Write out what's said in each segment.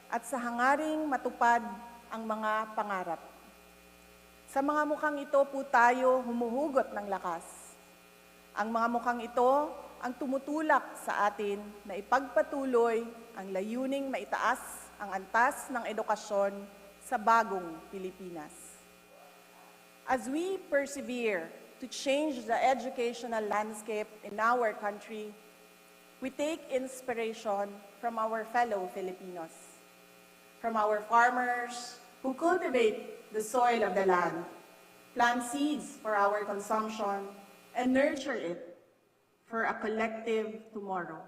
at sa hangaring matupad ang mga pangarap. Sa mga mukhang ito po tayo humuhugot ng lakas. Ang mga mukhang ito ang tumutulak sa atin na ipagpatuloy ang layuning maitaas ang antas ng edukasyon sa bagong Pilipinas. As we persevere to change the educational landscape in our country, we take inspiration from our fellow Filipinos, from our farmers who cultivate the soil of the land, plant seeds for our consumption, and nurture it for a collective tomorrow.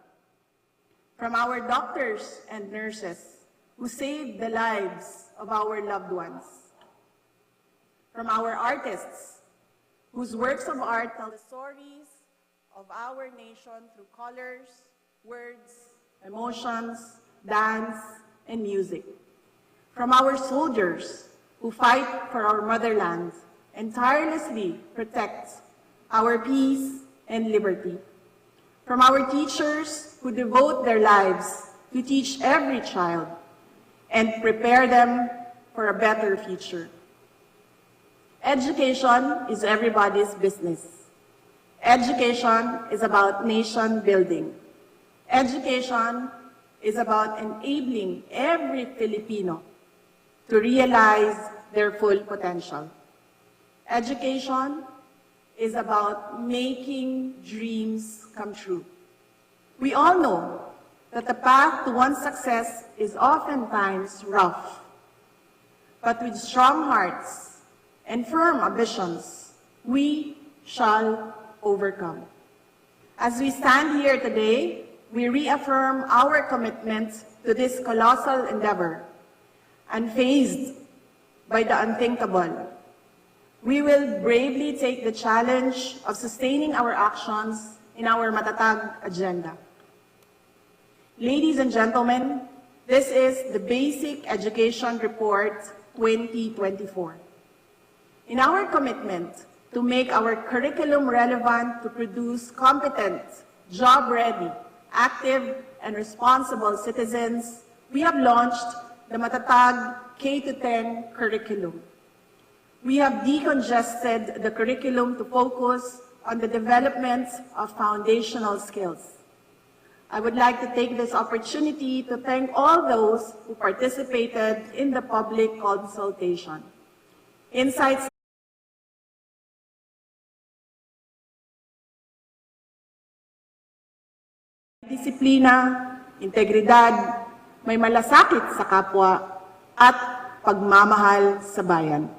From our doctors and nurses who save the lives of our loved ones. From our artists whose works of art tell the stories of our nation through colors, words, emotions, dance, and music. From our soldiers who fight for our motherland and tirelessly protect our peace and liberty. From our teachers who devote their lives to teach every child and prepare them for a better future. Education is everybody's business. Education is about nation building. Education is about enabling every Filipino to realize their full potential. Education is about making dreams come true. We all know that the path to one's success is oftentimes rough, but with strong hearts and firm ambitions, we shall overcome. As we stand here today, we reaffirm our commitment to this colossal endeavor, unfazed by the unthinkable. We will bravely take the challenge of sustaining our actions in our matatag agenda. Ladies and gentlemen, this is the Basic Education Report 2024. In our commitment to make our curriculum relevant to produce competent, job-ready, active, and responsible citizens, we have launched the Matatag K-10 curriculum. We have decongested the curriculum to focus on the development of foundational skills. I would like to take this opportunity to thank all those who participated in the public consultation. Insights disiplina, integridad, may malasakit sa kapwa, at pagmamahal sa bayan.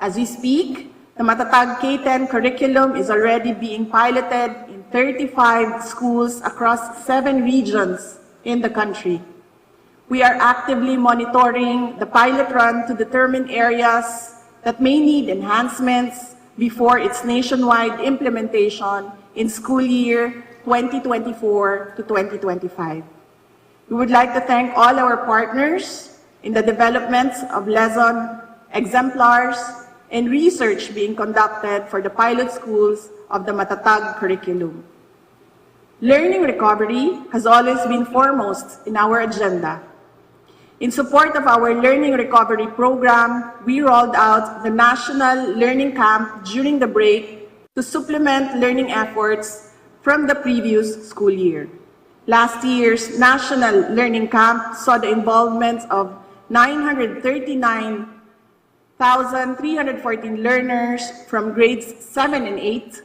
As we speak, the Matatag K-10 curriculum is already being piloted in 35 schools across 7 regions in the country. We are actively monitoring the pilot run to determine areas that may need enhancements before its nationwide implementation in school year 2024 to 2025. We would like to thank all our partners in the development of lesson exemplars and research being conducted for the pilot schools of the Matatag curriculum. Learning recovery has always been foremost in our agenda. In support of our learning recovery program, we rolled out the National Learning Camp during the break to supplement learning efforts from the previous school year. Last year's National Learning Camp saw the involvement of 939,314 learners from grades 7 and 8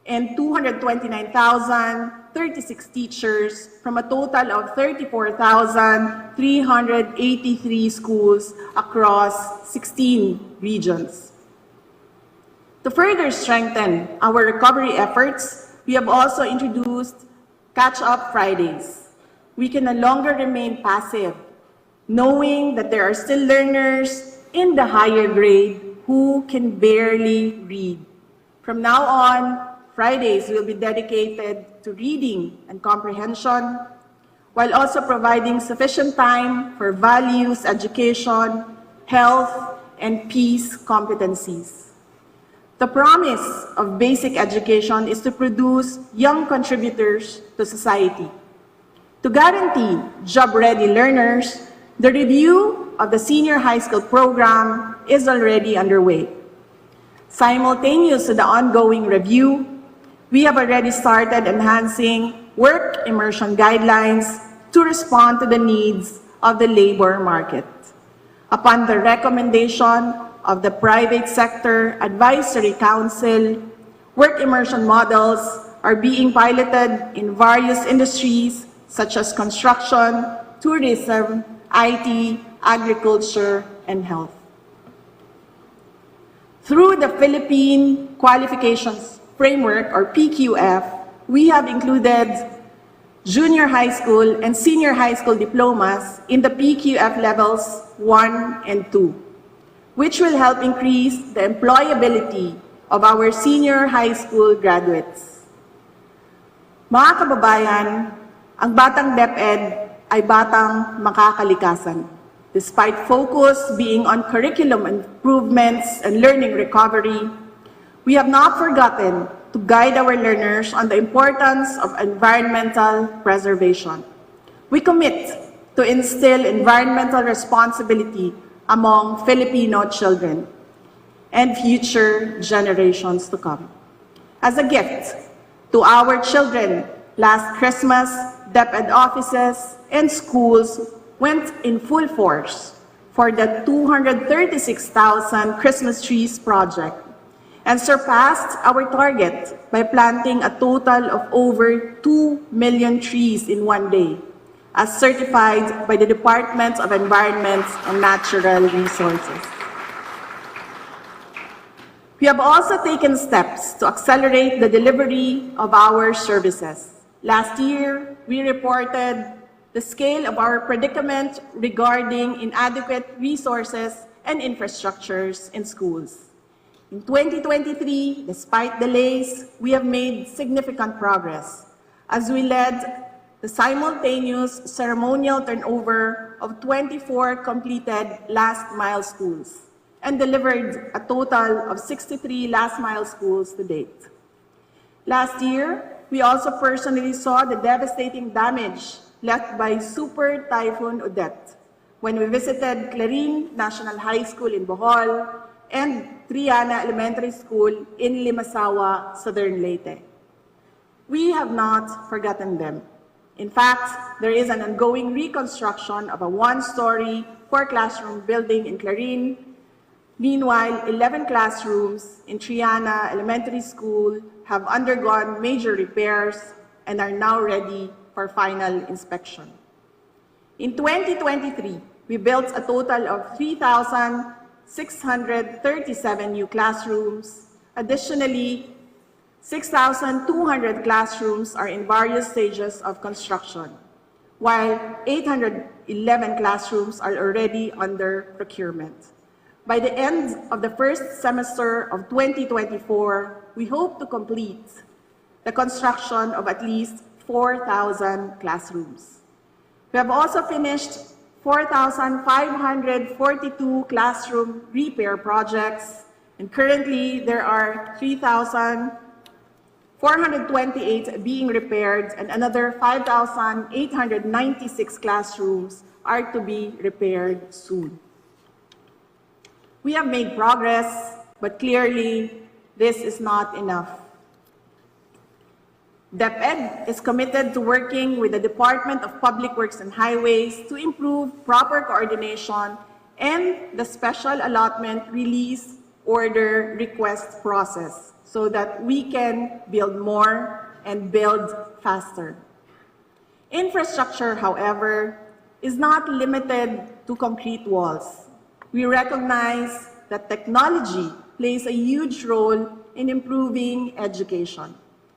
and 229,036 teachers from a total of 34,383 schools across 16 regions. To further strengthen our recovery efforts, we have also introduced Catch-Up Fridays. We can no longer remain passive, knowing that there are still learners in the higher grade who can barely read. From now on, Fridays will be dedicated to reading and comprehension, while also providing sufficient time for values, education, health, and peace competencies. The promise of basic education is to produce young contributors to society. To guarantee job-ready learners, the review of the senior high school program is already underway. Simultaneous to the ongoing review, we have already started enhancing work immersion guidelines to respond to the needs of the labor market. Upon the recommendation of the Private Sector Advisory Council, work immersion models are being piloted in various industries such as construction, tourism, IT, agriculture, and health. Through the Philippine Qualifications Framework, or PQF, we have included junior high school and senior high school diplomas in the PQF levels 1 and 2, which will help increase the employability of our senior high school graduates. Mga kababayan, ang batang DepEd ay batang makakalikasan. Despite focus being on curriculum improvements and learning recovery, we have not forgotten to guide our learners on the importance of environmental preservation. We commit to instill environmental responsibility among Filipino children and future generations to come. As a gift to our children, last Christmas, DepEd offices and schools went in full force for the 236,000 Christmas trees project and surpassed our target by planting a total of over 2 million trees in one day, as certified by the Department of Environment and Natural Resources. We have also taken steps to accelerate the delivery of our services. Last year, we reported the scale of our predicament regarding inadequate resources and infrastructures in schools. In 2023, despite delays, we have made significant progress as we led the simultaneous ceremonial turnover of 24 completed last-mile schools and delivered a total of 63 last-mile schools to date. Last year, we also personally saw the devastating damage left by Super Typhoon Odette when we visited Clarin National High School in Bohol and Triana Elementary School in Limasawa, Southern Leyte. We have not forgotten them. In fact, there is an ongoing reconstruction of a one-story, four-classroom building in Clarin. Meanwhile, 11 classrooms in Triana Elementary School have undergone major repairs and are now ready for final inspection. In 2023, we built a total of 3,637 new classrooms. Additionally, 6,200 classrooms are in various stages of construction, while 811 classrooms are already under procurement. By the end of the first semester of 2024, we hope to complete the construction of at least 4,000 classrooms. We have also finished 4,542 classroom repair projects, and currently there are 3,428 being repaired, and another 5,896 classrooms are to be repaired soon. We have made progress, but clearly this is not enough. DepEd is committed to working with the Department of Public Works and Highways to improve proper coordination and the special allotment release order request process so that we can build more and build faster. Infrastructure, however, is not limited to concrete walls. We recognize that technology plays a huge role in improving education.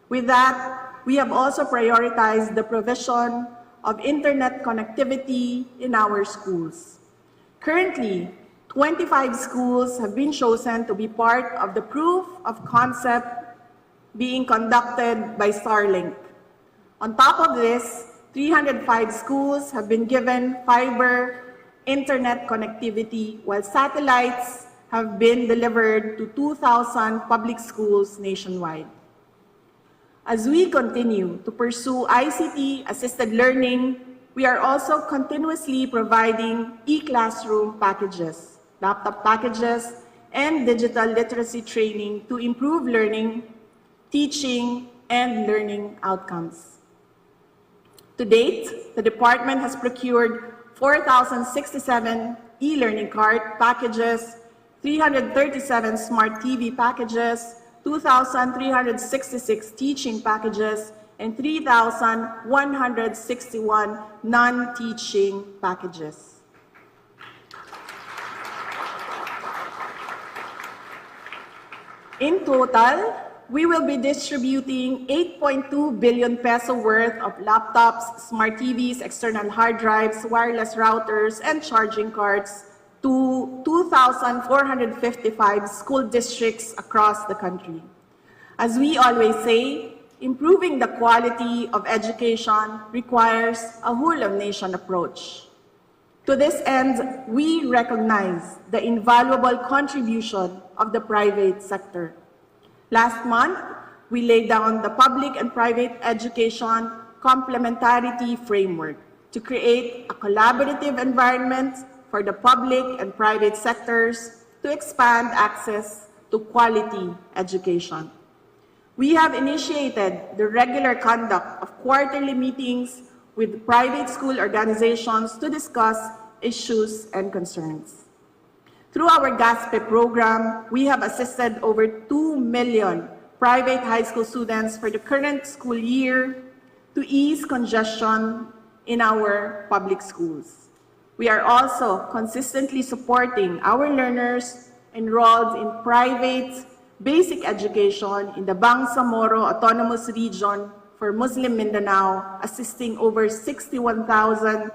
With that, we have also prioritized the provision of internet connectivity in our schools. Currently, 25 schools have been chosen to be part of the proof of concept being conducted by Starlink. On top of this, 305 schools have been given fiber internet connectivity, while satellites have been delivered to 2,000 public schools nationwide. As we continue to pursue ICT-assisted learning, we are also continuously providing e-classroom packages, laptop packages, and digital literacy training to improve learning, teaching, and learning outcomes. To date, the department has procured 4,067 e-learning card packages, 337 smart TV packages, 2,366 teaching packages, and 3,161 non-teaching packages. In total, we will be distributing 8.2 billion peso worth of laptops, smart TVs, external hard drives, wireless routers, and charging cards to 2,455 school districts across the country. As we always say, improving the quality of education requires a whole-of-nation approach. To this end, we recognize the invaluable contribution of the private sector. Last month, we laid down the public and private education complementarity framework to create a collaborative environment for the public and private sectors to expand access to quality education. We have initiated the regular conduct of quarterly meetings with private school organizations to discuss issues and concerns. Through our GASPE program, we have assisted over 2 million private high school students for the current school year to ease congestion in our public schools. We are also consistently supporting our learners enrolled in private basic education in the Bangsamoro Autonomous Region for Muslim Mindanao, assisting over 61,000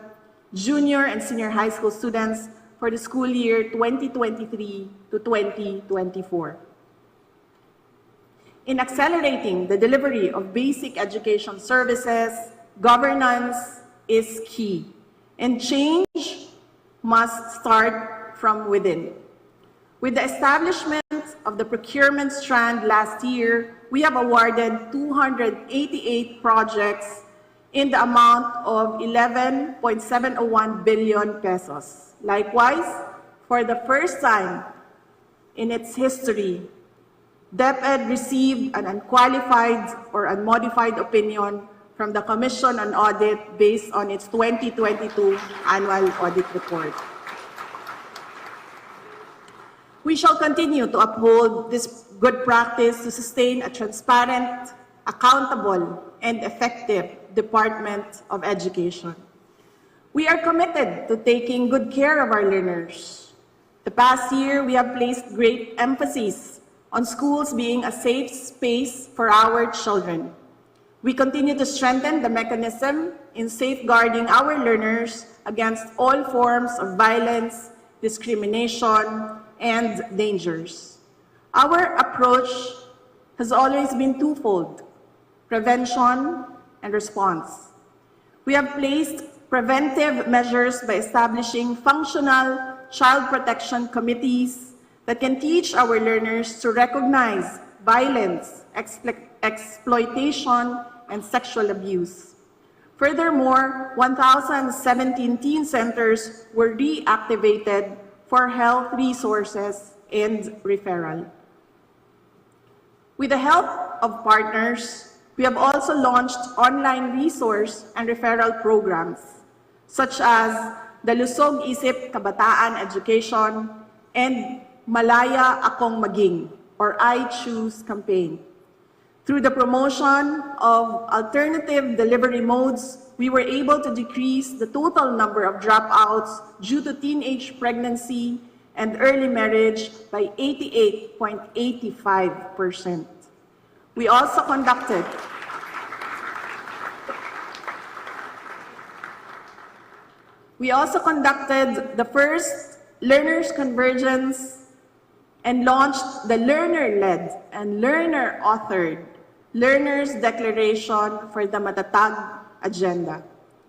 junior and senior high school students for the school year 2023 to 2024. In accelerating the delivery of basic education services, governance is key, and change must start from within. With the establishment of the procurement strand last year, we have awarded 288 projects in the amount of 11.701 billion pesos. Likewise, for the first time in its history, DepEd received an unqualified or unmodified opinion from the Commission on Audit based on its 2022 annual audit report. We shall continue to uphold this good practice to sustain a transparent, accountable, and effective Department of Education. We are committed to taking good care of our learners. The past year, we have placed great emphasis on schools being a safe space for our children. We continue to strengthen the mechanism in safeguarding our learners against all forms of violence, discrimination, and dangers. Our approach has always been twofold: prevention and response. We have placed preventive measures by establishing functional child protection committees that can teach our learners to recognize violence, exploitation, and sexual abuse. Furthermore, 1,017 teen centers were reactivated for health resources and referral. With the help of partners, we have also launched online resource and referral programs, such as the Lusog Isip Kabataan Education and Malaya Akong Maging, or I Choose campaign. Through the promotion of alternative delivery modes, we were able to decrease the total number of dropouts due to teenage pregnancy and early marriage by 88.85%. We also conducted the first Learners Convergence and launched the learner-led and learner-authored Learners Declaration for the Matatag Agenda.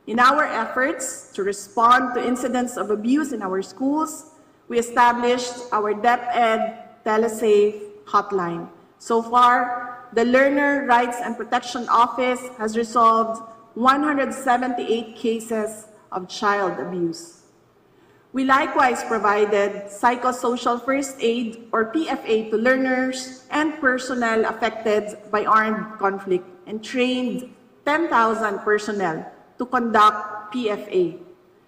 In our efforts to respond to incidents of abuse in our schools, we established our DepEd Telesafe hotline. So far, the Learner Rights and Protection Office has resolved 178 cases of child abuse. We likewise provided psychosocial first aid or PFA to learners and personnel affected by armed conflict and trained 10,000 personnel to conduct PFA.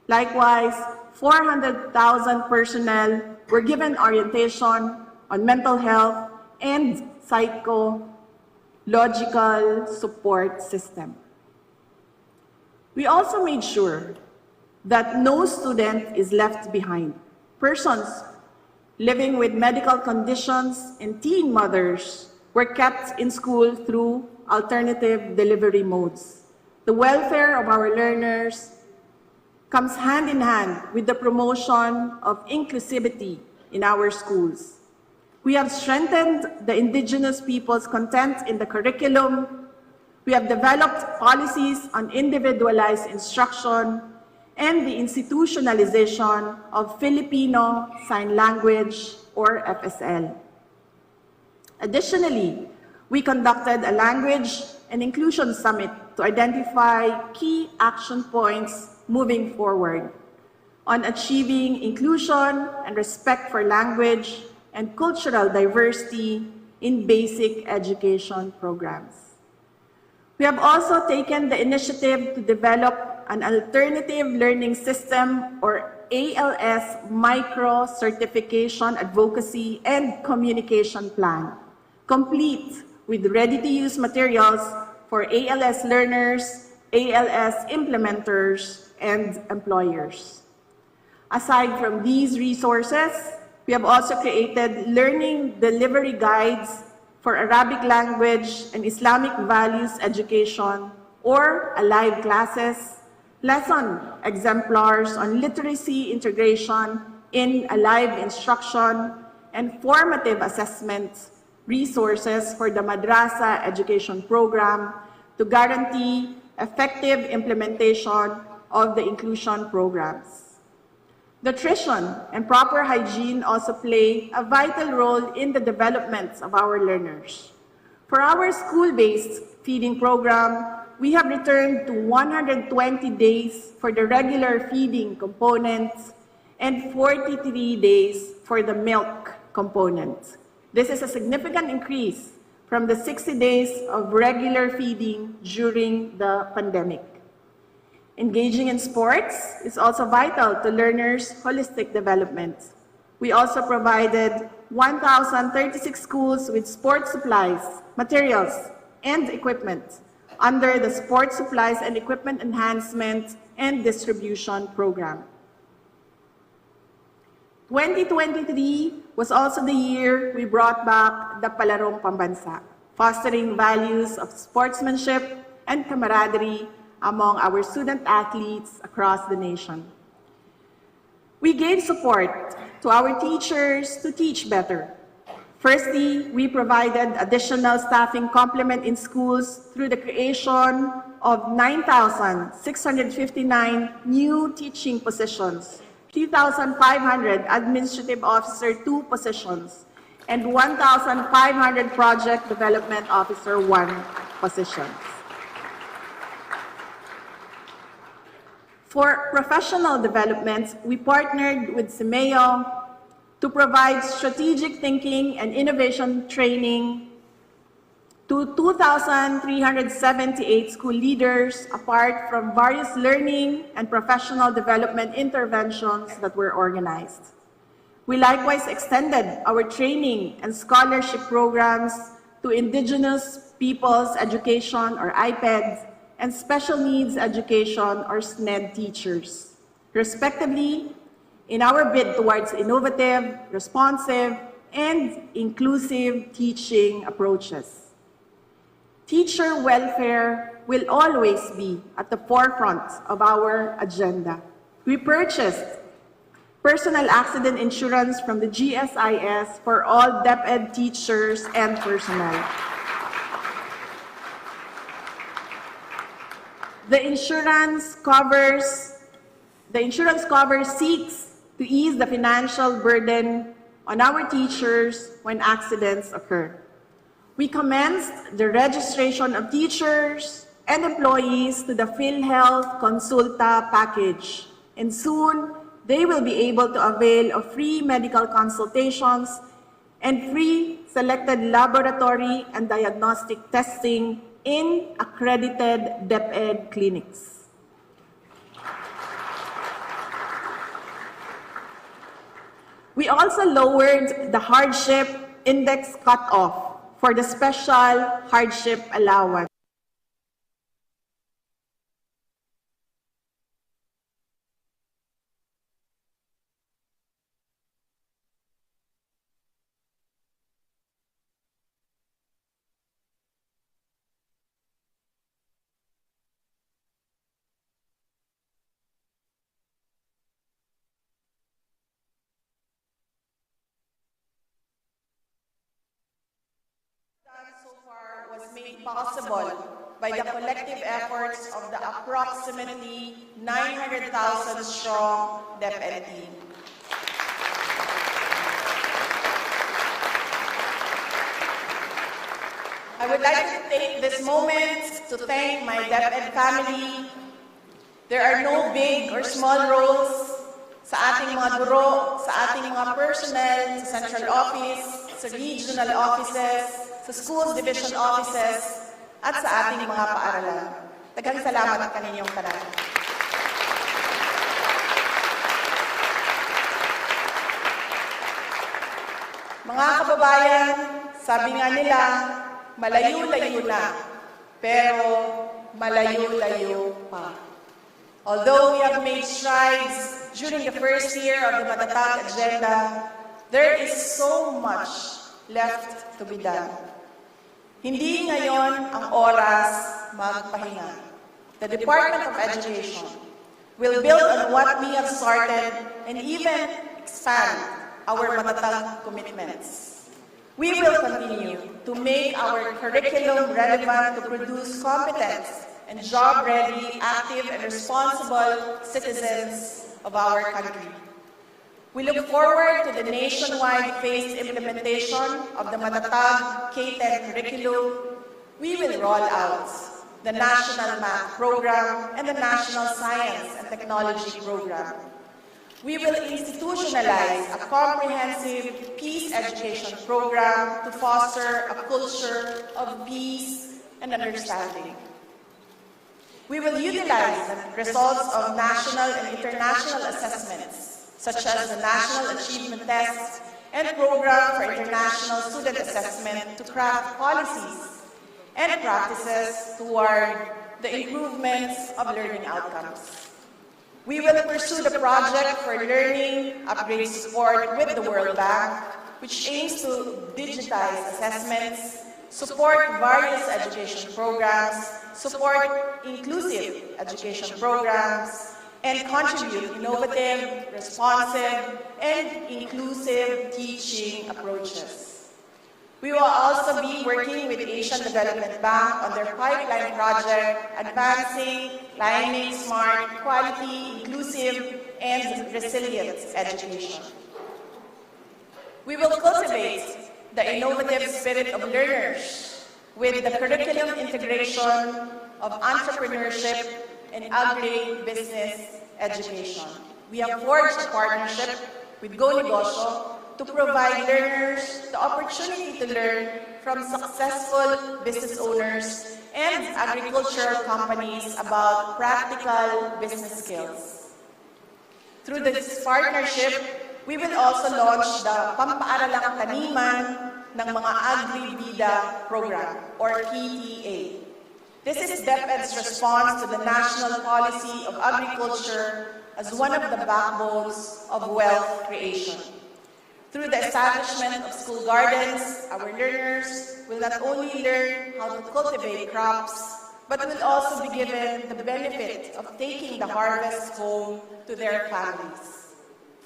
Likewise, 400,000 personnel were given orientation on mental health and psychological support system. We also made sure that no student is left behind. Persons living with medical conditions and teen mothers were kept in school through alternative delivery modes. The welfare of our learners comes hand in hand with the promotion of inclusivity in our schools. We have strengthened the indigenous people's content in the curriculum. We have developed policies on individualized instruction and the institutionalization of Filipino Sign Language or FSL. Additionally, we conducted a language and inclusion summit to identify key action points moving forward on achieving inclusion and respect for language and cultural diversity in basic education programs. We have also taken the initiative to develop an alternative learning system or ALS micro-certification advocacy and communication plan, complete with ready-to-use materials for ALS learners, ALS implementers, and employers. Aside from these resources, we have also created learning delivery guides for Arabic language and Islamic values education or alive classes, lesson exemplars on literacy integration in alive instruction, and formative assessment resources for the Madrasa education program to guarantee effective implementation of the inclusion programs. Nutrition and proper hygiene also play a vital role in the development of our learners. For our school-based feeding program, we have returned to 120 days for the regular feeding component and 43 days for the milk component. This is a significant increase from the 60 days of regular feeding during the pandemic. Engaging in sports is also vital to learners' holistic development. We also provided 1,036 schools with sports supplies, materials, and equipment under the Sports Supplies and Equipment Enhancement and Distribution Program. 2023 was also the year we brought back the Palarong Pambansa, fostering values of sportsmanship and camaraderie among our student athletes across the nation. We gave support to our teachers to teach better. Firstly, we provided additional staffing complement in schools through the creation of 9,659 new teaching positions, 3,500 administrative officer 2 positions, and 1,500 project development officer 1 positions. For professional development, we partnered with CIMEO to provide strategic thinking and innovation training to 2,378 school leaders, apart from various learning and professional development interventions that were organized. We likewise extended our training and scholarship programs to Indigenous Peoples Education or IPED and Special Needs Education or SNED teachers, respectively, in our bid towards innovative, responsive, and inclusive teaching approaches. Teacher welfare will always be at the forefront of our agenda. We purchased personal accident insurance from the GSIS for all DepEd teachers and personnel. The insurance cover seeks to ease the financial burden on our teachers when accidents occur. We commenced the registration of teachers and employees to the PhilHealth Consulta package, and soon they will be able to avail of free medical consultations and free selected laboratory and diagnostic testing in accredited DepEd clinics. We also lowered the hardship index cutoff for the special hardship allowance. So far was made possible by the collective efforts of the approximately 900,000 strong DepEd team. I would like to take this moment to thank my DepEd family. There are no big or small roles sa ating mga guro, sa ating mga personnel, sa central office, sa regional offices, sa schools division offices, at sa ating mga paaralan. Daghang salamat kaninyong tanan. Mga kababayan, sabi nga nila, malayo-layo na, pero malayo-layo pa. Although we have made strides during the first year of the Matatag agenda, there is so much left to be done. Hindi ngayon ang oras magpahinga. The Department of Education will build on what we have started and even expand our Matatag commitments. We will continue to make our curriculum relevant to produce competent and job-ready, active, and responsible citizens of our country. We look forward to the nationwide phased implementation of the Matatag K-10 curriculum. We will roll out the National Math Program and the National Science and Technology Program. We will institutionalize a comprehensive peace education program to foster a culture of peace and understanding. We will utilize the results of national and international assessments, such as the National Achievement Test and Program for International Student Assessment, to craft policies and practices toward the improvements of learning outcomes. We will pursue the project for learning upgrade support with the World Bank, which aims to digitize assessments, support various education programs, support inclusive education programs, and contribute innovative, responsive, and inclusive teaching approaches. We will also be working with Asian Development Bank on their pipeline project, advancing climate smart, quality, inclusive, and resilient education. We will cultivate the innovative spirit of learners with the curriculum integration of entrepreneurship and agri-business education. We have forged a partnership with Go Negosyo to provide learners the opportunity to learn from successful business owners and agricultural companies about practical business skills. Through this partnership, we will also launch the Pampaaralang Taniman ng mga Agri-Bida Program, or PTA. This is DepEd's response to the national policy of agriculture as one of the backbones of wealth creation. Through the establishment of school gardens, our learners will not only learn how to cultivate crops, but will also be given the benefit of taking the harvest home to their families.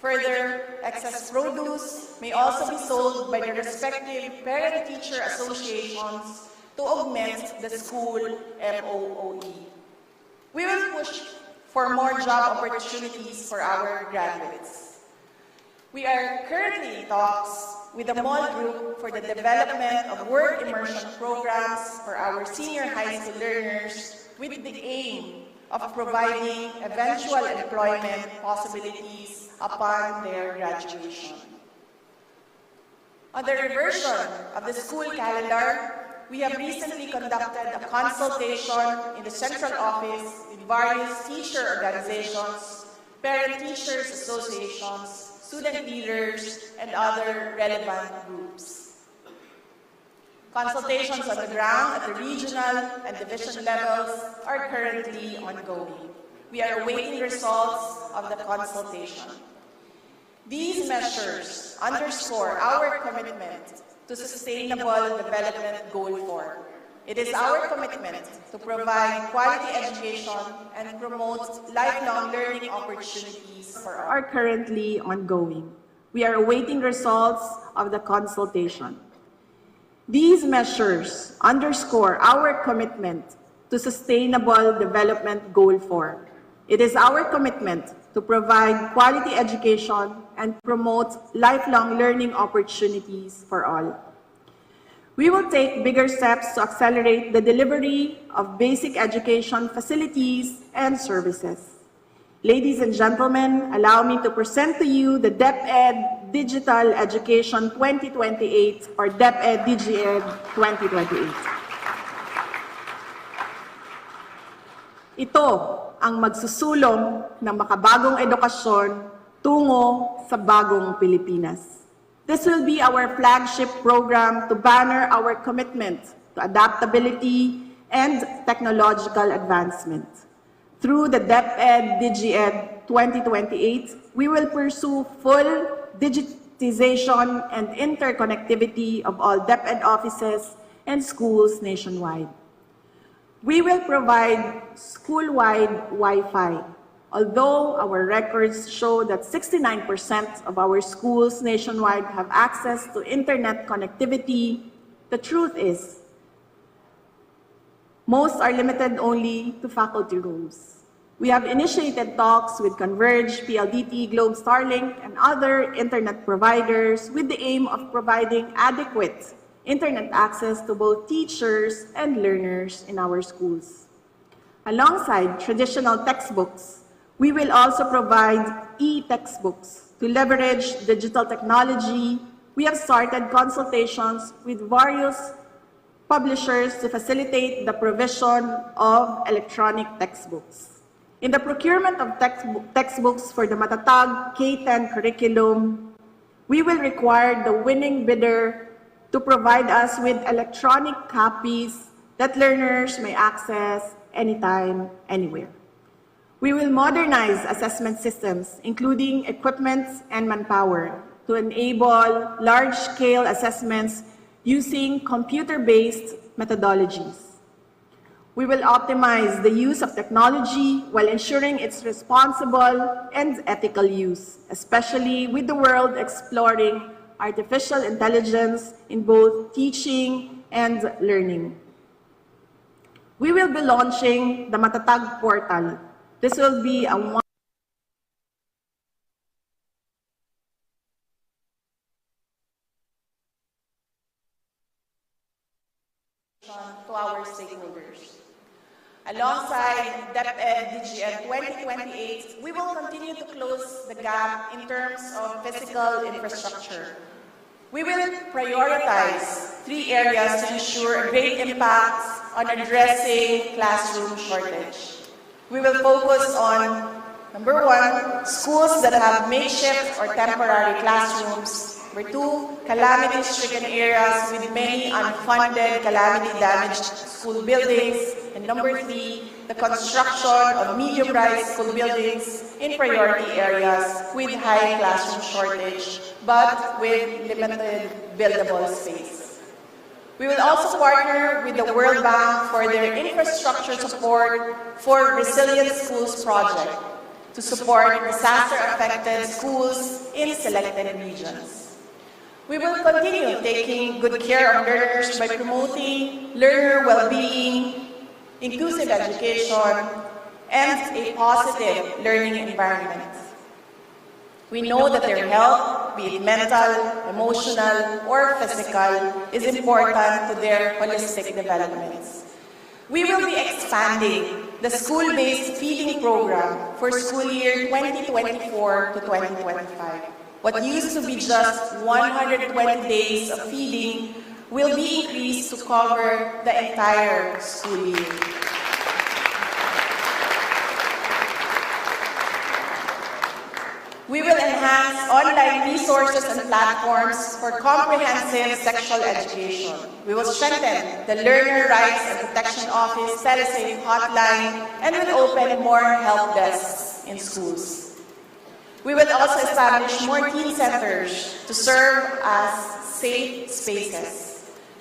Further, excess produce may also be sold by the respective parent-teacher associations to augment the school MOOE. We will push for more job opportunities for our graduates. We are currently in talks with the MOL Group for the development of work immersion programs for our senior high school learners with the aim of providing eventual employment possibilities upon their graduation. On the reversion of the school calendar, we have recently conducted a consultation in the central office with various teacher organizations, parent-teachers associations, student leaders, and other relevant groups. Consultations on the ground at the regional and division levels are currently ongoing. We are awaiting results of the consultation. These measures underscore our commitment to Sustainable Development Goal 4. It is our commitment to provide quality education and promote lifelong learning opportunities for all. Are currently ongoing. We are awaiting results of the consultation. These measures underscore our commitment to Sustainable Development Goal 4. It is our commitment to provide quality education and promote lifelong learning opportunities for all. We will take bigger steps to accelerate the delivery of basic education facilities and services. Ladies and gentlemen, allow me to present to you the DepEd Digital Education 2028 or DepEd DGED 2028. Ito ang magsusulong ng makabagong edukasyon tungo sa bagong Pilipinas. This will be our flagship program to banner our commitment to adaptability and technological advancement. Through the DepEd DGED 2028, we will pursue full digitization and interconnectivity of all DepEd offices and schools nationwide. We will provide school-wide Wi-Fi. Although our records show that 69% of our schools nationwide have access to internet connectivity, the truth is, most are limited only to faculty rooms. We have initiated talks with Converge, PLDT, Globe, Starlink, and other internet providers with the aim of providing adequate internet access to both teachers and learners in our schools. Alongside traditional textbooks, we will also provide e-textbooks. To leverage digital technology, we have started consultations with various publishers to facilitate the provision of electronic textbooks. In the procurement of textbooks for the Matatag K-10 curriculum, we will require the winning bidder to provide us with electronic copies that learners may access anytime, anywhere. We will modernize assessment systems, including equipment and manpower, to enable large-scale assessments using computer-based methodologies. We will optimize the use of technology while ensuring its responsible and ethical use, especially with the world exploring artificial intelligence in both teaching and learning. We will be launching the Matatag portal. This will be a to our stakeholders. Alongside DepEd DGED 2028, we will continue to close the gap in terms of physical infrastructure. We will prioritize 3 areas to ensure a great impact on addressing classroom shortage. We will focus on, number 1, schools that have makeshift or temporary classrooms. Number 2, calamity-stricken areas with many unfunded calamity-damaged school buildings. And number 3, the construction of medium-rise school buildings in priority areas with high classroom shortage, but with limited buildable space. We will also partner with the World Bank for their infrastructure support for Resilient Schools project to support disaster-affected schools in selected regions. We will continue taking good care of learners by promoting learner well-being, inclusive education, and a positive learning environment. We know that their health, be it mental, emotional, or physical, is important to their holistic developments. We will be expanding the school-based feeding program for school year 2024 to 2025. What used to be just 120 days of feeding will be increased to cover the entire school year. We will enhance online resources and platforms for comprehensive sexual education. We will strengthen the Learner Rights and Protection Office telesafe hotline and will open more help desks in schools. We will also establish more teen centers to serve as safe spaces.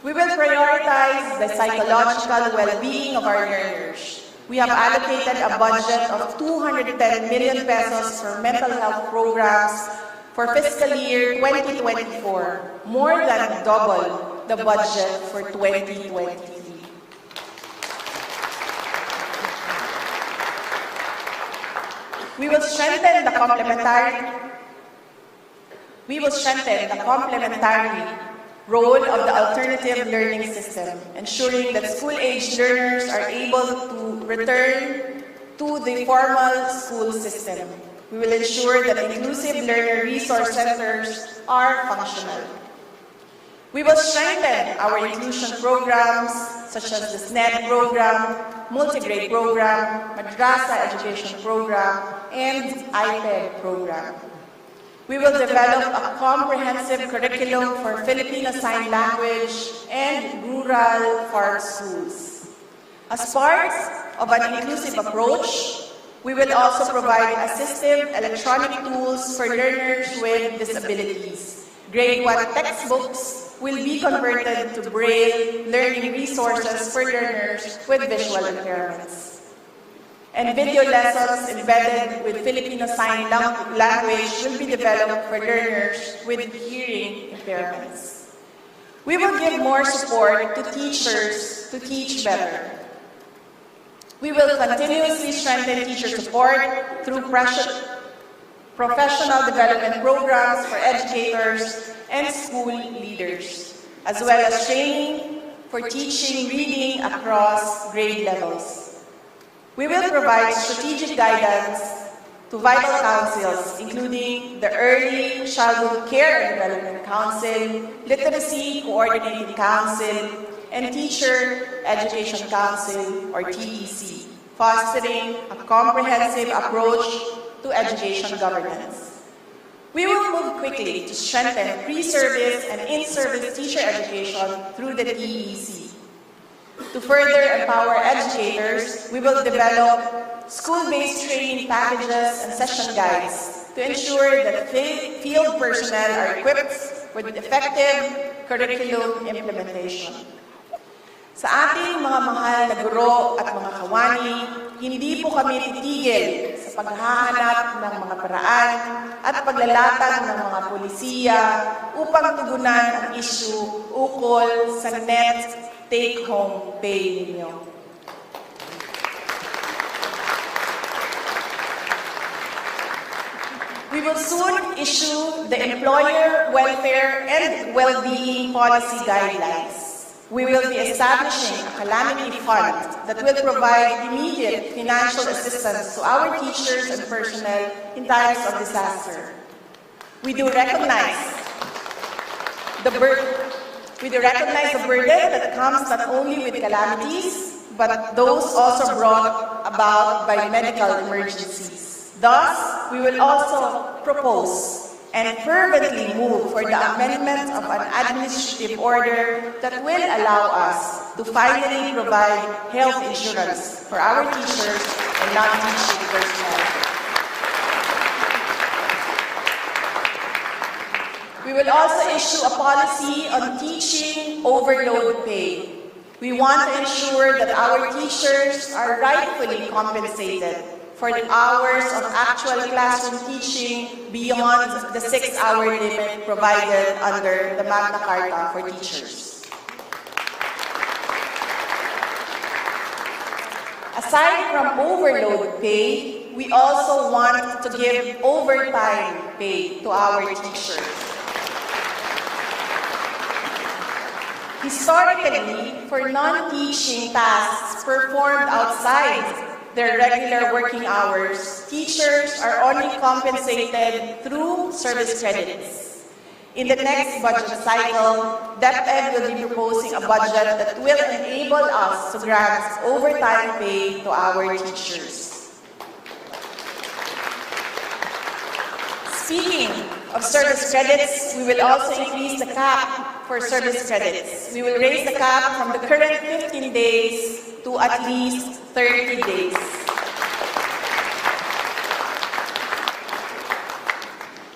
We will prioritize the psychological well-being of our learners. We have allocated a budget of 210 million pesos for mental health programs for fiscal year 2024, more than double the budget for 2023. We will strengthen the complementary role of the alternative learning system, ensuring that school-age learners are able to return to the formal school system. We will ensure that inclusive learner resource centers are functional. We will strengthen our inclusion programs such as the SNED program, multi-grade program, madrasa education program, and IPED program. We will develop a comprehensive curriculum for Filipino Sign Language and rural farm schools. As part of an inclusive approach, we will also provide assistive electronic tools for learners with disabilities. Grade 1 textbooks will be converted to Braille learning resources for learners with visual impairments. And video lessons embedded with Filipino Sign Language will be developed for learners with hearing impairments. We will give more support to teachers to teach better. We will continuously strengthen teacher support through professional development programs for educators and school leaders, as well as training for teaching reading across grade levels. We will provide strategic guidance to vital councils, including the Early Childhood Care and Development Council, Literacy Coordinating Council, and Teacher Education Council, or TEC, fostering a comprehensive approach to education governance. We will move quickly to strengthen pre-service and in-service teacher education through the TEC. To further empower educators, we will develop school-based training packages and session guides to ensure that field personnel are equipped with effective curriculum implementation. Sa ating mga mahal na guro at mga kawani, hindi po kami titigil sa paghahanap ng mga paraan at paglalatag ng mga polisiya upang tugunan ang issue ukol sa net take-home pay ninyo. We will soon issue the Employer Welfare and Well-being Policy Guidelines. We will be establishing a calamity fund that will provide immediate financial assistance to our teachers and personnel in times of disaster. We do recognize the burden that comes not only with calamities, but those also brought about by medical emergencies. Thus, we will also propose and fervently move for the amendment of an administrative order that will allow us to finally provide health insurance for our teachers and non-teaching personnel. We will also issue a policy on teaching overload pay. We want to ensure that our teachers are rightfully compensated for the hours of actual classroom teaching beyond the 6-hour limit provided under the Magna Carta for teachers. Aside from overload pay, we also want to give overtime pay to our teachers. Historically, for non-teaching tasks performed outside their regular working hours, teachers are only compensated through service credits. In the next budget cycle, DepEd will be proposing a budget that will enable us to grant overtime pay to our teachers. Speaking of service credits, we will also increase the cap for service credits. We will raise the cap from the current 15 days to at least 30 days.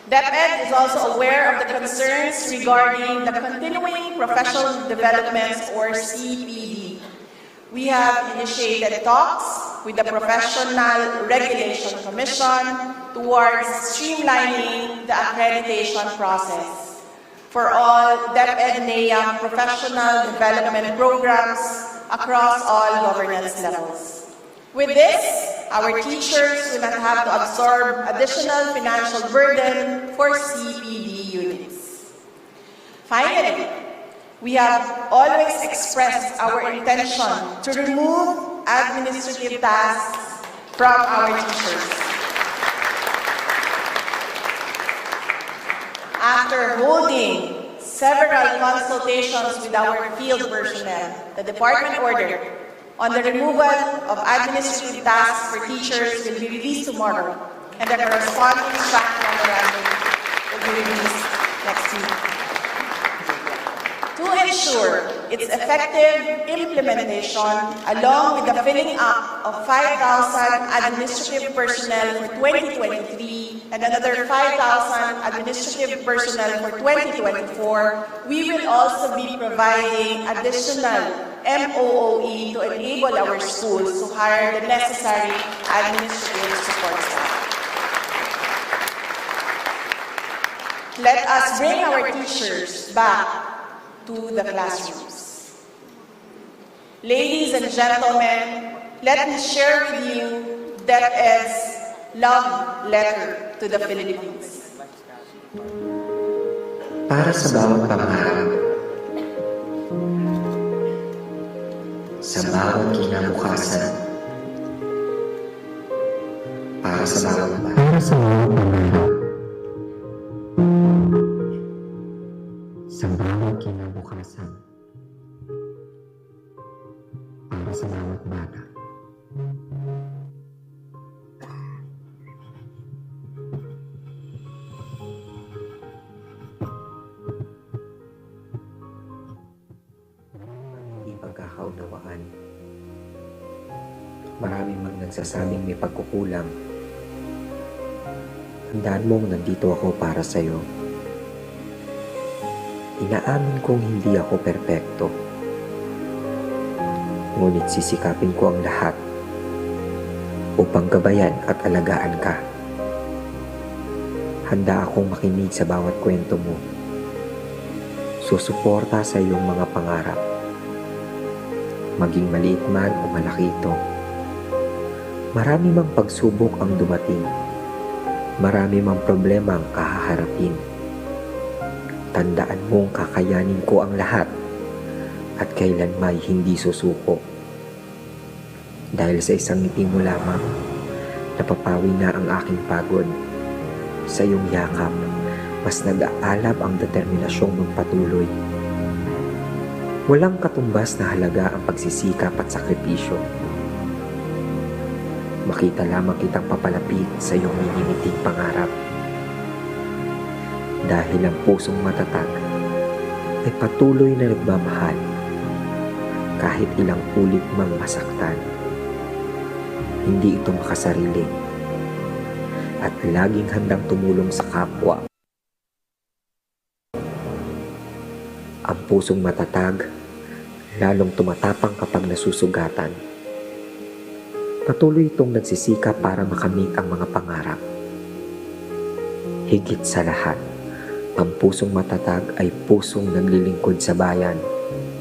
DepEd is also aware of the concerns regarding the Continuing Professional Developments or CPD. We have initiated talks with the Professional Regulation Commission towards streamlining the accreditation process for all DepEd-NAIAM professional development programs across all governance levels. With this, our teachers will not have to absorb additional financial burden for CPD units. Finally, we have always expressed our intention to remove administrative tasks from our teachers. After holding several consultations with our field personnel, the department order on the removal of administrative tasks for teachers will be released tomorrow, and the corresponding draft memorandum will be released next week. To ensure its effective implementation, along with the filling up of 5,000 administrative personnel for 2023 and another 5,000 administrative personnel for 2024, we will also be providing additional MOOE to enable our schools to hire the necessary administrative support staff. Let us bring our teachers back to the classrooms. Ladies and gentlemen, let me share with you DepEd's love letter to the Philippines. Para sa bawat pangarap, sa bawat kinabukasan, para sa bawat pangarap, sa bawat kinabukasan, para sa bawat bata. Hindi pagkakaunawaan. Marami mang nagsasabing may pagkukulang. Tandaan mong nandito ako para sa'yo. Inaamin kong hindi ako perpekto. Ngunit sisikapin ko ang lahat upang gabayan at alagaan ka. Handa akong makinig sa bawat kwento mo. Susuporta sa iyong mga pangarap. Maging maliit man o malaki ito. Marami mang pagsubok ang dumating. Marami mang problema ang kahaharapin. Tandaan mong kakayanin ko ang lahat at kailanmay hindi susuko. Dahil sa isang ngiti mo lamang, napapawi na ang aking pagod. Sa iyong yakap, mas nag-aalab ang determinasyong magpatuloy. Walang katumbas na halaga ang pagsisikap at sakripisyo. Makita lamang kitang papalapit sa iyong minimiting pangarap. Dahil ang pusong matatag ay patuloy na nagmamahal kahit ilang ulit mang masaktan. Hindi ito makasarili at laging handang tumulong sa kapwa. Ang pusong matatag lalong tumatapang kapag nasusugatan. Patuloy itong nagsisikap para makamit ang mga pangarap. Higit sa lahat, ang pusong matatag ay pusong naglilingkod sa bayan.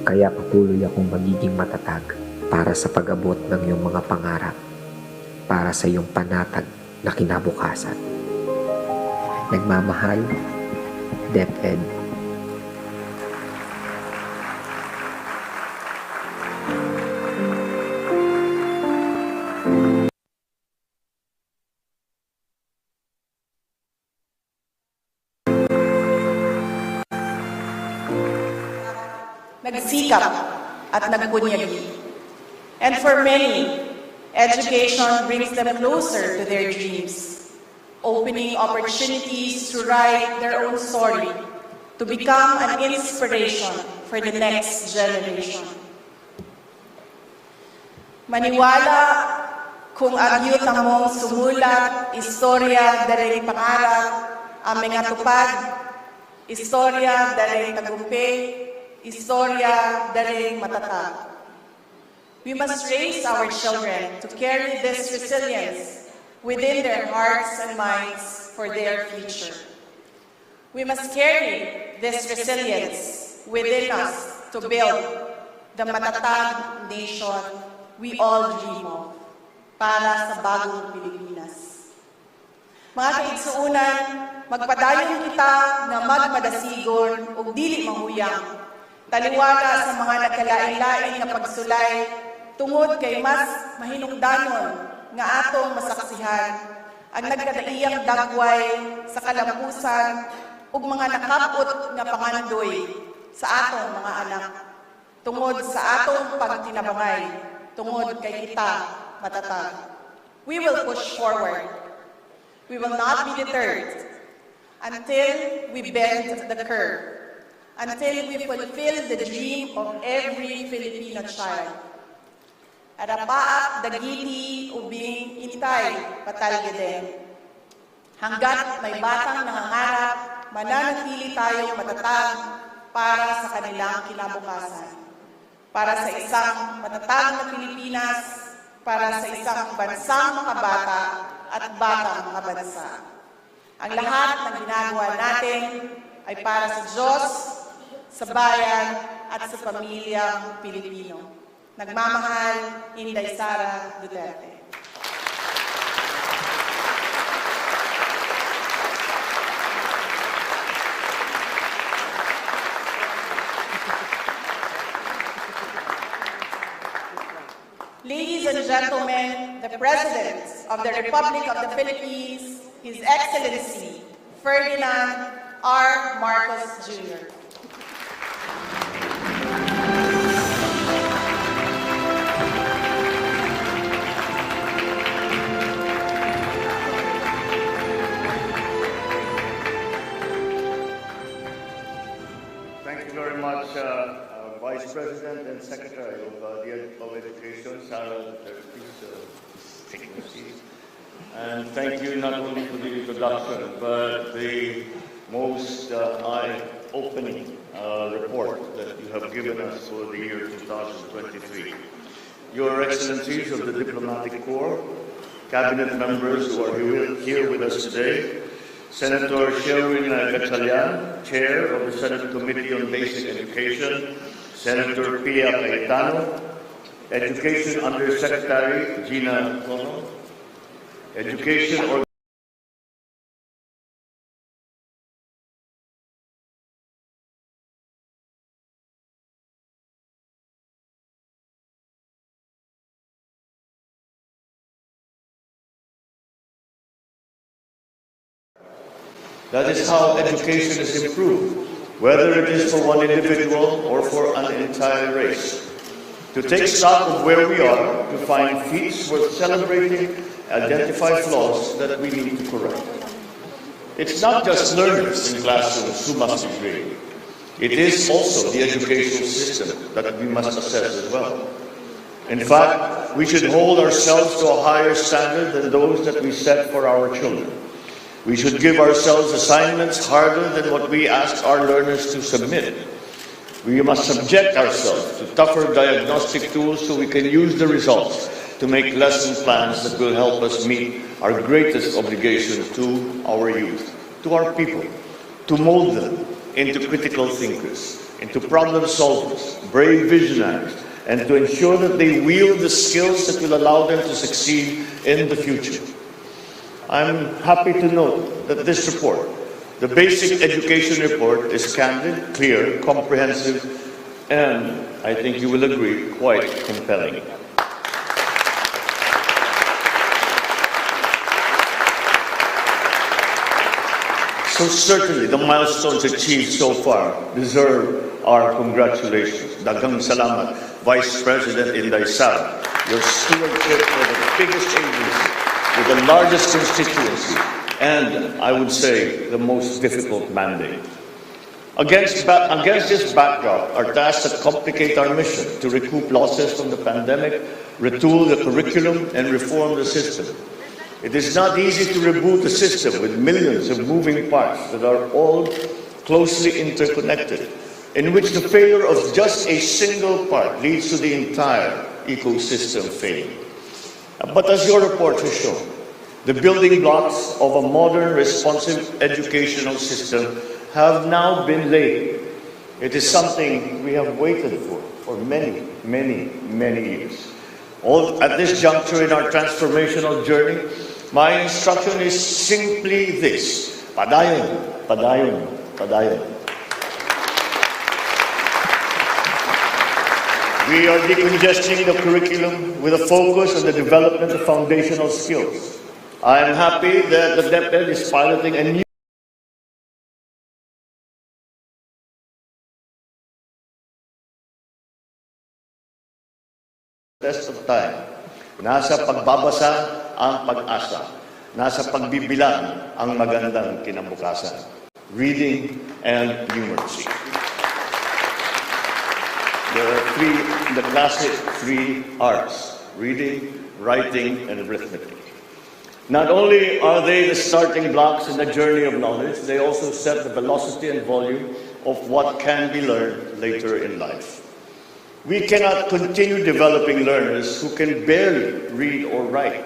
Kaya patuloy akong magiging matatag para sa pag-abot ng iyong mga pangarap. para sa iyong panatag na kinabukasan. Nagmamahal, DepEd. Nagsikap at nagpunyagi. And for many, education brings them closer to their dreams, opening opportunities to write their own story, to become an inspiration for the next generation. Maniwala kung agyut ang mong sumulat, istorya daring pangarap, ang mga tupad, istorya daring tagumpay, istorya daring matatag. We must raise our children to carry this resilience within their hearts and minds for their future. We must carry this resilience within us to build the matatag nation we all dream of para sa bagong Pilipinas. Mga kaigsuunan, magpadayon kita na magmadasigon o dili mahuyang, taliwala sa mga nagkalain-lain na pagsulay, tungod kay mas mahinungdanon nga atong masaksihan ang nagkadaiyang dagway sa kalampusan ug mga nakapot nga pangandoy sa atong mga anak, tungod sa atong pagtinabangay, tungod kay kita matatag. We will push forward. We will not be deterred until we bend the curve, until we fulfill the dream of every Filipino child. Arapaat dagiti ubing intay patalgeden. Hanggat may batang nangangarap, mananatili tayong matatag para sa kanilang kinabukasan. Para sa isang matatag na Pilipinas, para sa isang bansang makabata at batang makabansa. Ang lahat ng ginagawa natin ay para sa Diyos, sa bayan at sa pamilyang Pilipino. Nagmamahal, Inday Sara Duterte. Ladies and gentlemen, the President of the Republic of the Philippines, His Excellency Ferdinand R. Marcos Jr. Vice President and Secretary of Education, Sarah Duterte, and thank you not only for the introduction, but the most eye-opening report that you have given us for the year 2023. Your Excellencies of the Diplomatic Corps, Cabinet members who are here with us today, Senator Sherwin Gatchalian, Chair of the Senate Committee on Basic Education, Senator Pia Cayetano, Education Undersecretary Gina Tono, Education That is how education is improved, whether it is for one individual or for an entire race. To take stock of where we are, to find feats worth celebrating, identify flaws that we need to correct. It's not just learners in classrooms who must be graded. It is also the educational system that we must assess as well. In fact, we should hold ourselves to a higher standard than those that we set for our children. We should give ourselves assignments harder than what we ask our learners to submit. We must subject ourselves to tougher diagnostic tools so we can use the results to make lesson plans that will help us meet our greatest obligation to our youth, to our people, to mold them into critical thinkers, into problem solvers, brave visionaries, and to ensure that they wield the skills that will allow them to succeed in the future. I'm happy to note that this report, the Basic Education Report, is candid, clear, comprehensive, and I think you will agree, quite compelling. So certainly, the milestones achieved so far deserve our congratulations. Daghang salamat, Vice President Inday Sara. Your stewardship for the biggest agency, with the largest constituency, and I would say the most difficult mandate. Against this backdrop are tasks that complicate our mission to recoup losses from the pandemic, retool the curriculum, and reform the system. It is not easy to reboot a system with millions of moving parts that are all closely interconnected, in which the failure of just a single part leads to the entire ecosystem failing. But as your report has shown, the building blocks of a modern, responsive educational system have now been laid. It is something we have waited for many, many, many years. At this juncture in our transformational journey, my instruction is simply this: padayon, padayon, padayon. We are decongesting the curriculum with a focus on the development of foundational skills. I am happy that the DepEd is piloting a new test of time. Nasa pagbabasa ang pag-asa. Nasa pagbibilang ang magandang kinabukasan. Reading and numeracy. There are the classic three R's: reading, writing, and arithmetic. Not only are they the starting blocks in the journey of knowledge, they also set the velocity and volume of what can be learned later in life. We cannot continue developing learners who can barely read or write.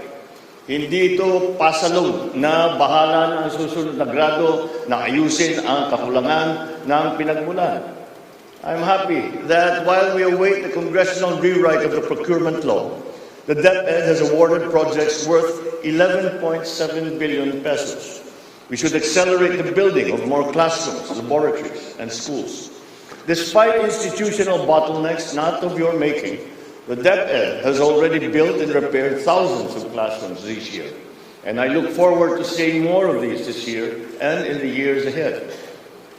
Hindi ito pasalod na bahala na ang susunod na grado na ayusin ang kakulangan ng pinagmulan. I'm happy that while we await the congressional rewrite of the procurement law, the DepEd has awarded projects worth 11.7 billion pesos. We should accelerate the building of more classrooms, laboratories, and schools. Despite institutional bottlenecks not of your making, the DepEd has already built and repaired thousands of classrooms this year. And I look forward to seeing more of these this year and in the years ahead.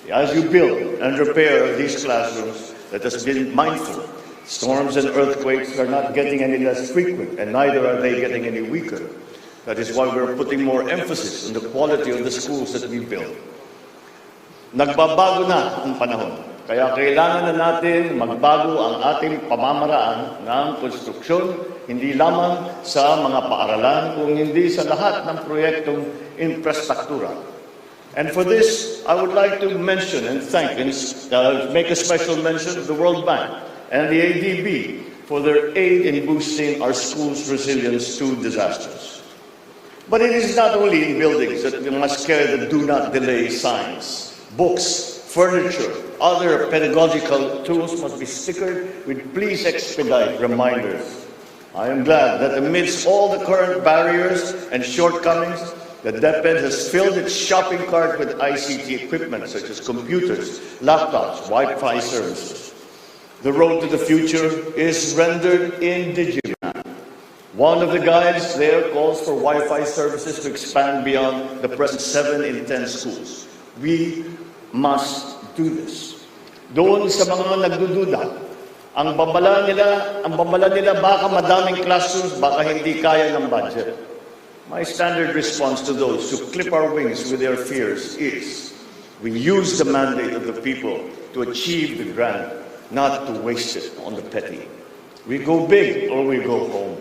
As you build and repair these classrooms, let us be mindful. Storms and earthquakes are not getting any less frequent, and neither are they getting any weaker. That is why we're putting more emphasis on the quality of the schools that we build. Nagbabago na ang panahon. Kaya kailangan na natin magbago ang ating pamamaraan ng konstruksyon, hindi lamang sa mga paaralan, kung hindi sa lahat ng proyektong infrastruktura. And for this, I would like to mention and thank and make a special mention of the World Bank and the ADB for their aid in boosting our schools' resilience to disasters. But it is not only in buildings that we must carry the do not delay signs. Books, furniture, other pedagogical tools must be stickered with please expedite reminders. I am glad that amidst all the current barriers and shortcomings, the DepEd has filled its shopping cart with ICT equipment such as computers, laptops, Wi-Fi services. The road to the future is rendered in Digiman. One of the guides there calls for Wi-Fi services to expand beyond the present 7 in 10 schools. We must do this. Doon sa mga nagdududa, ang babala nila baka madaming classrooms, baka hindi kaya ng budget. My standard response to those who clip our wings with their fears is, we use the mandate of the people to achieve the grand, not to waste it on the petty. We go big or we go home.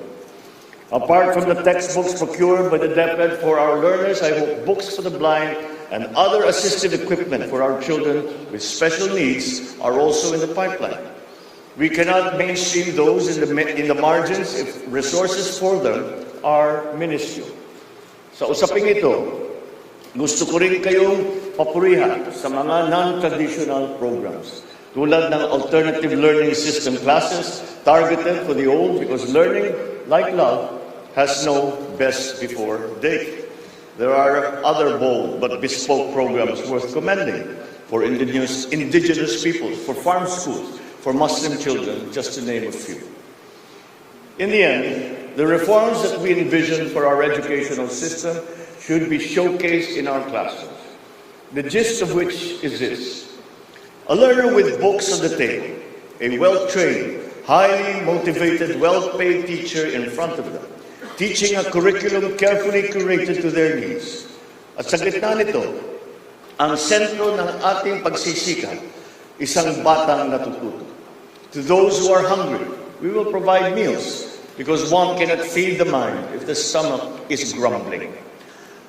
Apart from the textbooks procured by the DepEd for our learners, I hope books for the blind and other assistive equipment for our children with special needs are also in the pipeline. We cannot mainstream those in the margins if resources for them are minuscule. Sa usaping ito, gusto ko rin kayong papurihan sa mga non-traditional programs. tulad ng alternative learning system classes targeted for the old, because learning, like love, has no best before date. There are other bold but bespoke programs worth commending for indigenous peoples, for farm schools, for Muslim children, just to name a few. In the end, the reforms that we envision for our educational system should be showcased in our classrooms. The gist of which is this: a learner with books on the table, a well-trained, highly motivated, well-paid teacher in front of them, teaching a curriculum carefully curated to their needs. At sa gitna nito, ang sentro ng ating pagsisikap, isang batang natututo. To those who are hungry, we will provide meals, because one cannot feed the mind if the stomach is grumbling.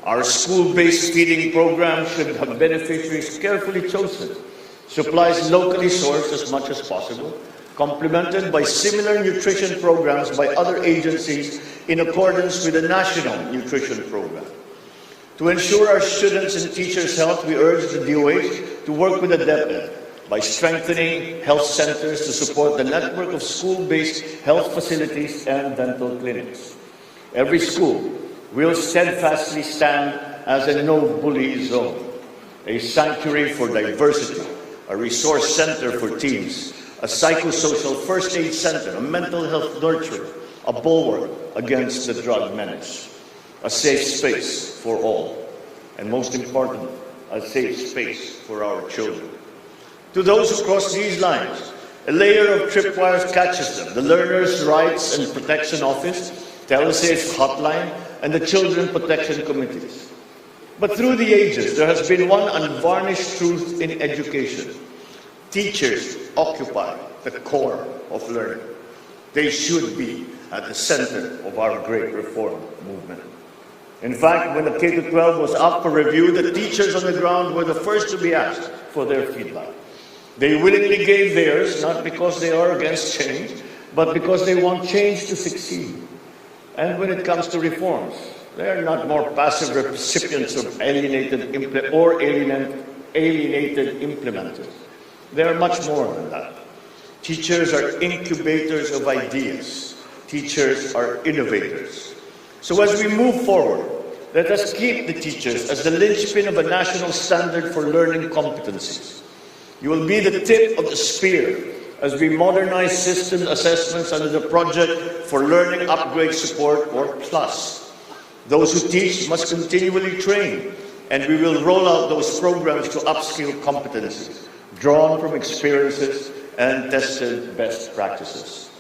Our school-based feeding program should have beneficiaries carefully chosen, supplies locally sourced as much as possible, complemented by similar nutrition programs by other agencies in accordance with the National Nutrition Program. To ensure our students' and teachers' health, we urge the DOH to work with the DepEd by strengthening health centers to support the network of school-based health facilities and dental clinics. Every school will steadfastly stand as a no-bully zone, a sanctuary for diversity, a resource center for teens, a psychosocial first aid center, a mental health nurturer, a bulwark against the drug menace, a safe space for all, and most important, a safe space for our children. To those who cross these lines, a layer of tripwires catches them: the Learners' Rights and Protection Office, TeleSafe Hotline, and the Children Protection Committees. But through the ages, there has been one unvarnished truth in education: teachers occupy the core of learning. They should be at the center of our great reform movement. In fact, when the K-12 was up for review, the teachers on the ground were the first to be asked for their feedback. They willingly gave theirs, not because they are against change, but because they want change to succeed. And when it comes to reforms, they are not more passive recipients of alienated implementers. They are much more than that. Teachers are incubators of ideas. Teachers are innovators. So as we move forward, let us keep the teachers as the linchpin of a national standard for learning competencies. You will be the tip of the spear as we modernize system assessments under the Project for Learning Upgrade Support, or PLUS. Those who teach must continually train, and we will roll out those programs to upskill competencies, drawn from experiences and tested best practices.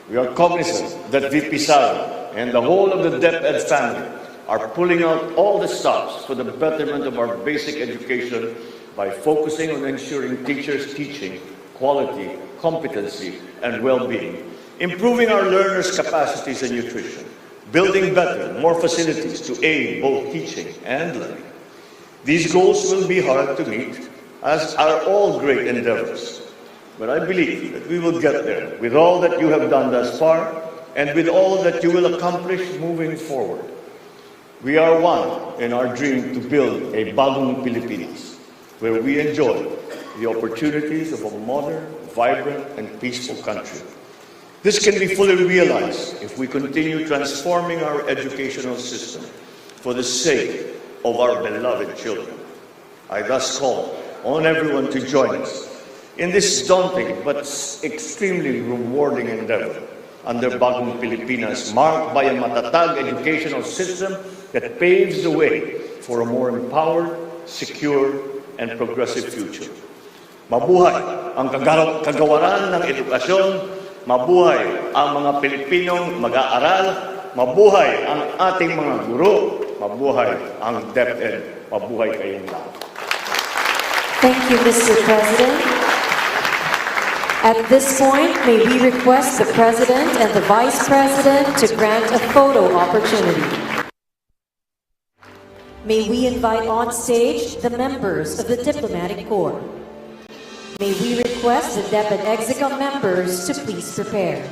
We are cognizant that VP Sara and the whole of the DepEd family are pulling out all the stops for the betterment of our basic education by focusing on ensuring teachers' teaching, quality, competency, and well-being, improving our learners' capacities and nutrition, building better, more facilities to aid both teaching and learning. These goals will be hard to meet, as are all great endeavors. But I believe that we will get there with all that you have done thus far and with all that you will accomplish moving forward. We are one in our dream to build a Bagong Pilipinas, where we enjoy the opportunities of a modern, vibrant, and peaceful country. This can be fully realized if we continue transforming our educational system for the sake of our beloved children. I thus call on everyone to join us in this daunting but extremely rewarding endeavor under Bagong Pilipinas, marked by a matatag educational system that paves the way for a more empowered, secure, and progressive future. Mabuhay ang kagawaran ng edukasyon, mabuhay ang mga Pilipinong mag-aaral, mabuhay ang ating mga guro, mabuhay ang DepEd, mabuhay kayong lahat. Thank you, Mr. President. At this point, may we request the President and the Vice President to grant a photo opportunity. May we invite on stage the members of the Diplomatic Corps. May we request the DepEd Executive members to please prepare.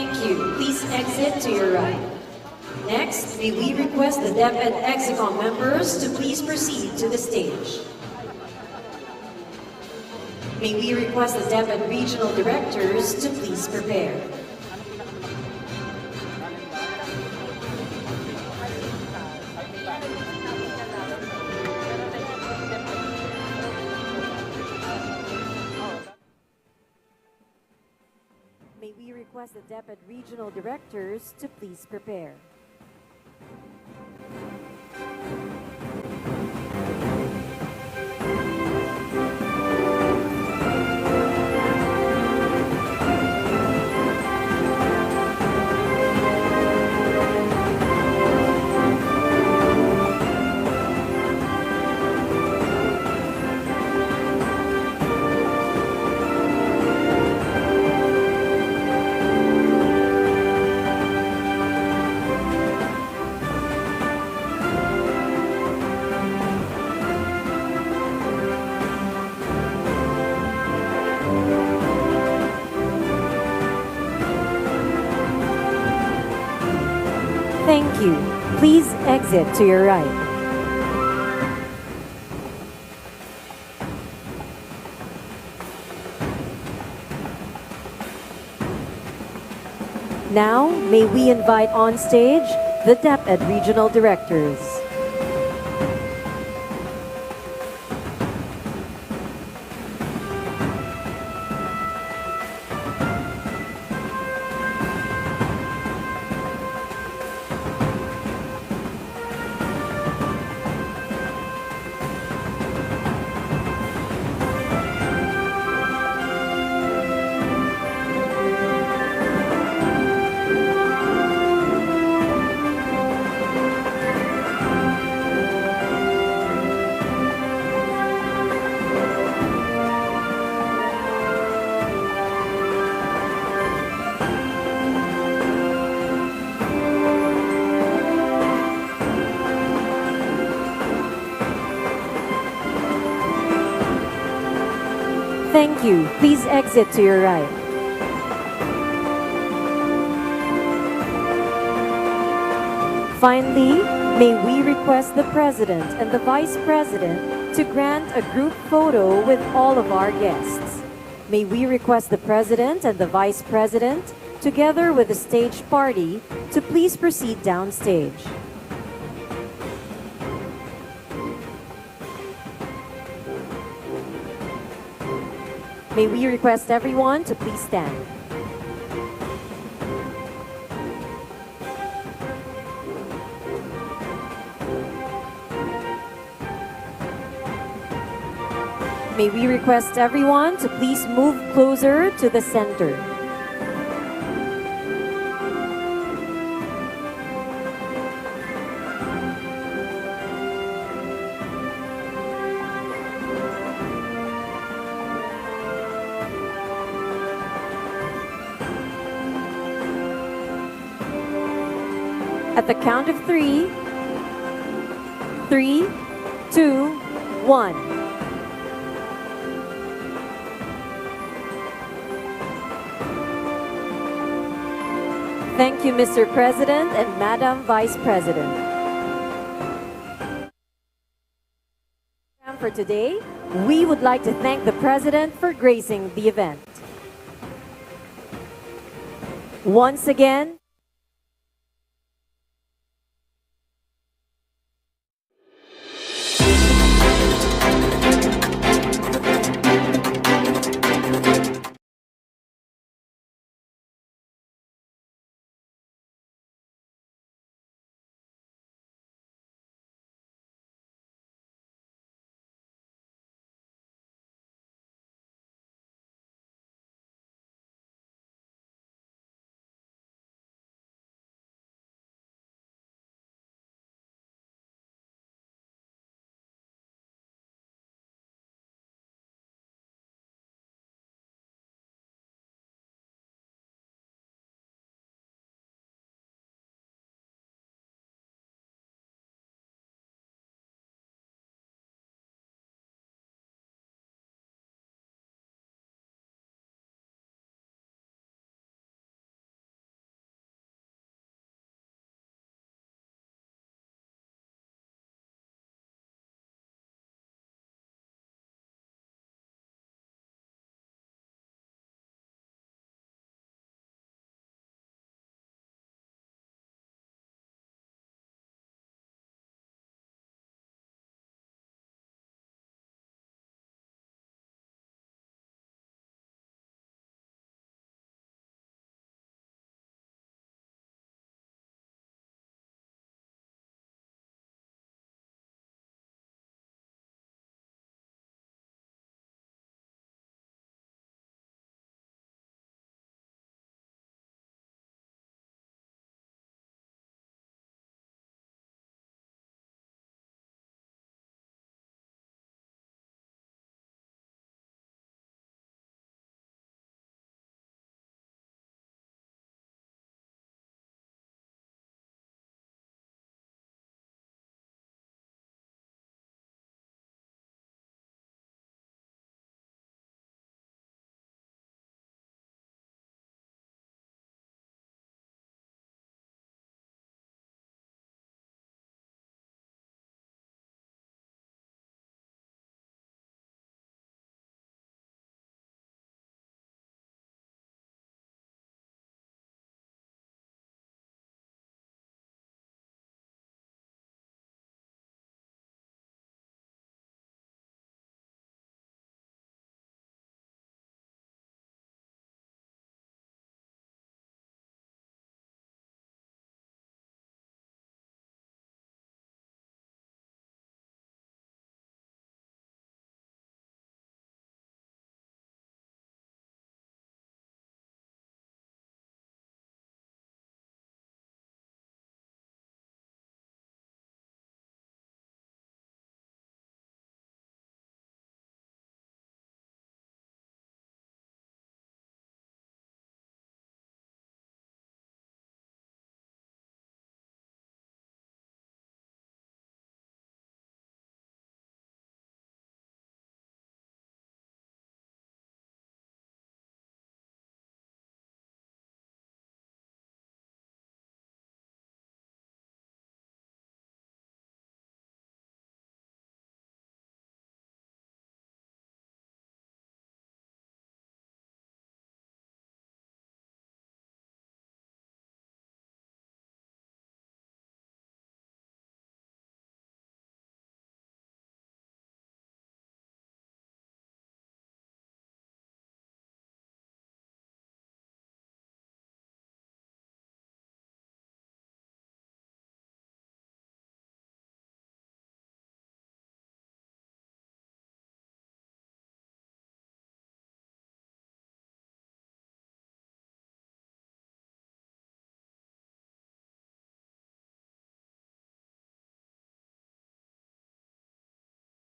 Thank you. Please exit to your right. Next, may we request the DepEd Execom members to please proceed to the stage. May we request the DepEd Regional Directors to please prepare. May we request the DepEd Regional Directors to please prepare. Thank you. Please exit to your right. Now, may we invite on stage the DepEd Regional Directors. Thank you. Please exit to your right. Finally, may we request the President and the Vice President to grant a group photo with all of our guests. May we request the President and the Vice President, together with the stage party, to please proceed downstage. May we request everyone to please stand. May we request everyone to please move closer to the center. At the count of 3, 3, 2, 1. Thank you, Mr. President and Madam Vice President. For today, we would like to thank the President for gracing the event. Once again,